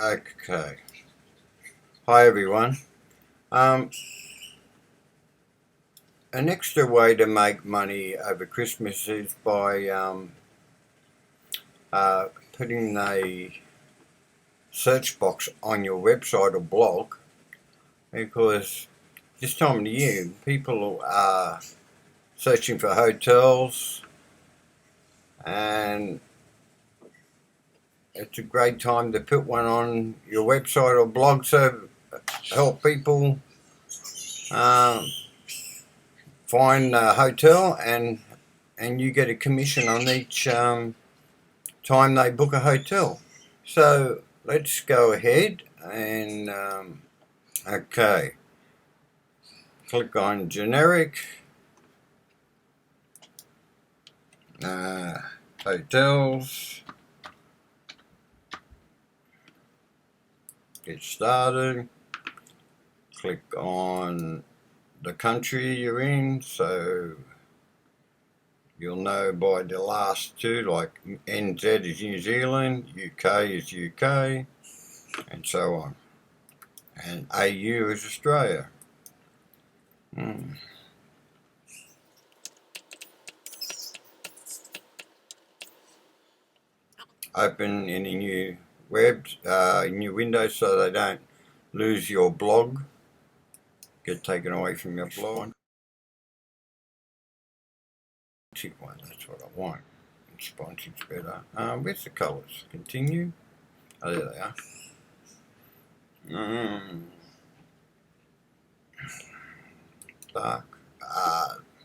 Okay. Hi everyone. An extra way to make money over Christmas is by putting a search box on your website or blog, because this time of the year people are searching for hotels, and it's a great time to put one on your website or blog to help people find a hotel, and you get a commission on each time they book a hotel. So let's go ahead and okay, click on generic hotels, get started, click on the country you're in, so you'll know by the last two, like NZ is New Zealand, UK is UK, and so on, and AU is Australia. Open any new new windows so they don't lose your blog, get taken away from your blog. One, that's what I want. Sponsor's better. Where's the colours? Continue. Oh, there they are. Dark.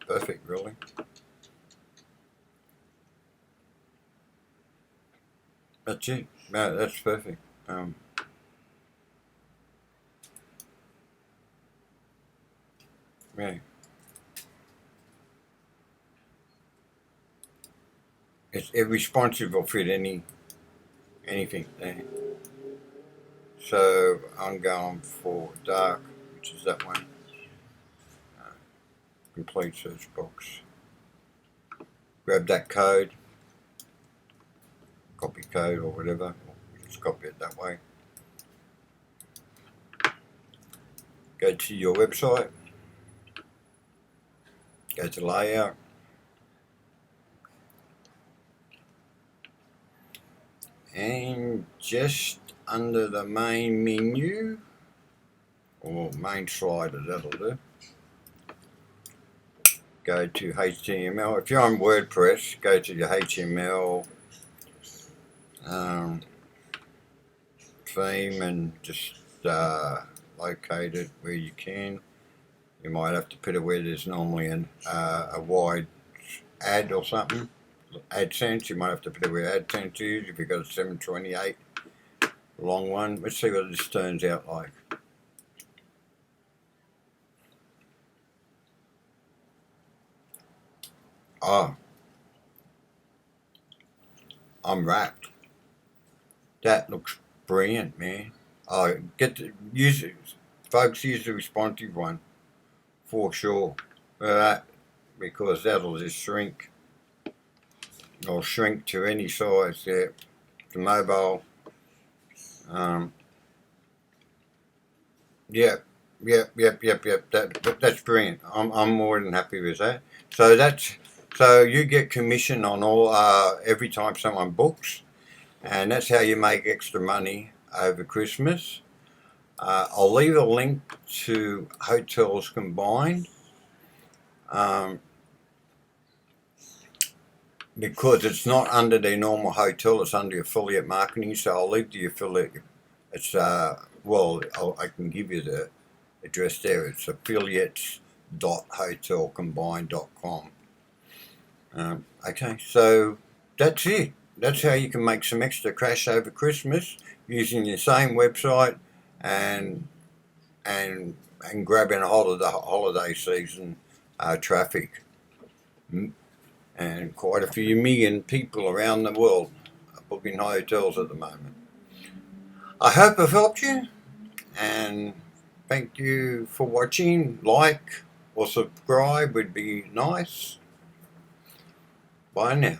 Perfect, really. That's it. No, that's perfect. Yeah. Every sponsor will fit anything there. So I'm going for dark, which is that one. Complete search box. Grab that code, copy code or whatever. Just copy it that way. Go to your website. Go to layout. And just under the main menu, or main slider, that'll do. Go to HTML. If you're on WordPress, go to your HTML theme and just locate it where you can. You might have to put it where there's normally a wide ad or something. AdSense, you might have to put it where AdSense is if you've got a 728 long one. Let's see what this turns out like. Oh, I'm wrapped. That looks brilliant, man. Oh, use it, folks. Use the responsive one for sure. Because that'll just shrink. Or shrink to any size there. The mobile. Yep. That's brilliant. I'm more than happy with that. So you get commission on all every time someone books, and that's how you make extra money over Christmas. I'll leave a link to Hotelscombined, because it's not under their normal hotel, it's under affiliate marketing. So I'll leave the affiliate. It's well, I can give you the address there. It's affiliates.hotelcombined.com. Okay, so that's it. That's how you can make some extra cash over Christmas using your same website and grabbing a hold of the holiday season traffic. And quite a few million people around the world are booking hotels at the moment. I hope I've helped you, and thank you for watching. Like or subscribe would be nice. Bye now.